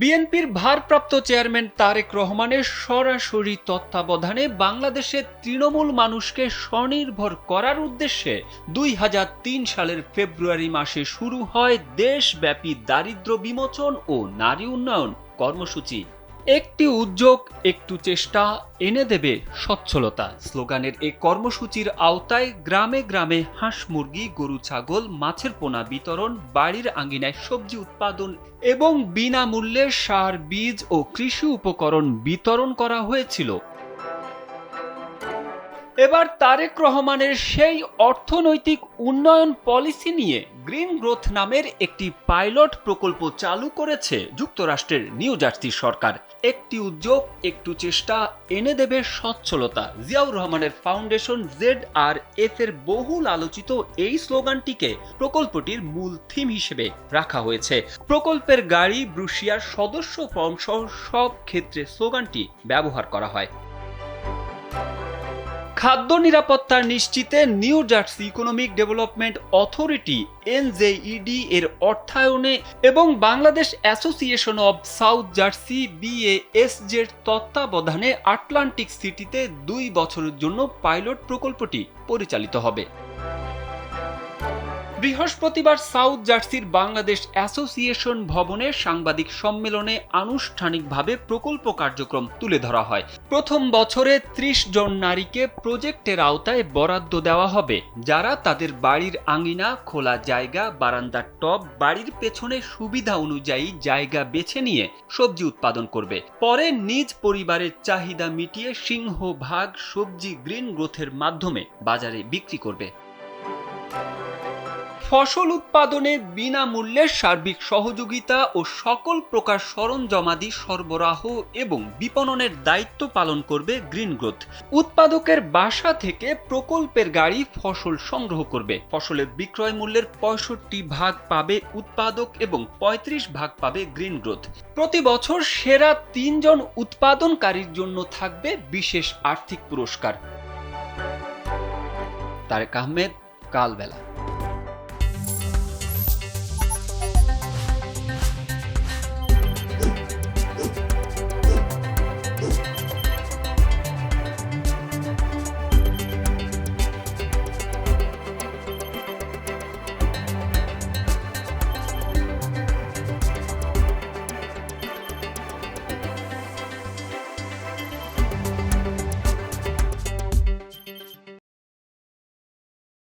বিএনপির ভারপ্রাপ্ত চেয়ারম্যান তারেক রহমানের সরাসরি তত্ত্বাবধানে বাংলাদেশের তৃণমূল মানুষকে স্বনির্ভর করার উদ্দেশ্যে ২০০৩ সালের ফেব্রুয়ারি মাসে শুরু হয় দেশব্যাপী দারিদ্র্য বিমোচন ও নারী উন্নয়ন কর্মসূচি। একটি উদ্যোগ, একটু চেষ্টা, এনে দেবে সচ্ছলতা স্লোগানের এই কর্মসূচির আওতায় গ্রামে গ্রামে হাঁস মুরগি, গরু ছাগল, মাছের পোনা বিতরণ, বাড়ির আঙ্গিনায় সবজি উৎপাদন এবং বিনামূল্যে সার, বীজ ও কৃষি উপকরণ বিতরণ করা হয়েছিল। এবার তারেক রহমানের সেই অর্থনৈতিক উন্নয়ন পলিসি নিয়ে গ্রিন গ্রোথ নামের একটি পাইলট প্রকল্প চালু করেছে যুক্তরাষ্ট্রের নিউ জার্সি সরকার। একটি উদ্যোগ, একটু চেষ্টা, এনে দেবে সচ্ছলতা। জিয়াউর রহমানের ফাউন্ডেশন ZRF এর বহুল আলোচিত এই স্লোগানটিকে প্রকল্পটির মূল থিম হিসেবে রাখা হয়েছে। প্রকল্পের গাড়ি, ব্রুশিয়ার, সদস্য ফর্ম সহ সব ক্ষেত্রে স্লোগানটি ব্যবহার করা হয়। খাদ্য নিরাপত্তা নিশ্চিতে New Jersey Economic Development Authority NJED এর অর্থায়নে এবং Bangladesh Association of South Jersey BASJ এর তত্ত্বাবধানে আটলান্টিক সিটিতে ২ বছরের জন্য পাইলট প্রকল্পটি পরিচালিত হবে। বৃহস্পতিবার সাউথ জার্সির বাংলাদেশ অ্যাসোসিয়েশন ভবনে সাংবাদিক সম্মেলনে আনুষ্ঠানিকভাবে প্রকল্প কার্যক্রম তুলে ধরা হয়। প্রথম বছরে ৩০ জন নারীকে প্রজেক্টের আওতায় বরাদ্দ দেওয়া হবে, যারা তাদের বাড়ির আঙিনা, খোলা জায়গা, বারান্দার টব, বাড়ির পেছনে সুবিধা অনুযায়ী জায়গা বেছে নিয়ে সবজি উৎপাদন করবে। পরে নিজ পরিবারের চাহিদা মিটিয়ে সিংহভাগ সবজি গ্রিন গ্রোথের মাধ্যমে বাজারে বিক্রি করবে। ফসল উৎপাদনে বিনামূল্যে সার্বিক সহযোগিতা ও সকল প্রকার সরঞ্জামাদি সরবরাহ এবং বিপণনের দায়িত্ব পালন করবে গ্রিন গ্রোথ। উৎপাদকের বাসা থেকে প্রকল্পের গাড়ি ফসল সংগ্রহ করবে। ফসলের বিক্রয় মূল্যের ৬৫% পাবে উৎপাদক এবং ৩৫% পাবে গ্রিন গ্রোথ। প্রতি বছর সেরা ৩ জন উৎপাদনকারীর জন্য থাকবে বিশেষ আর্থিক পুরস্কার। তারেক আহমেদ, কালবেলা।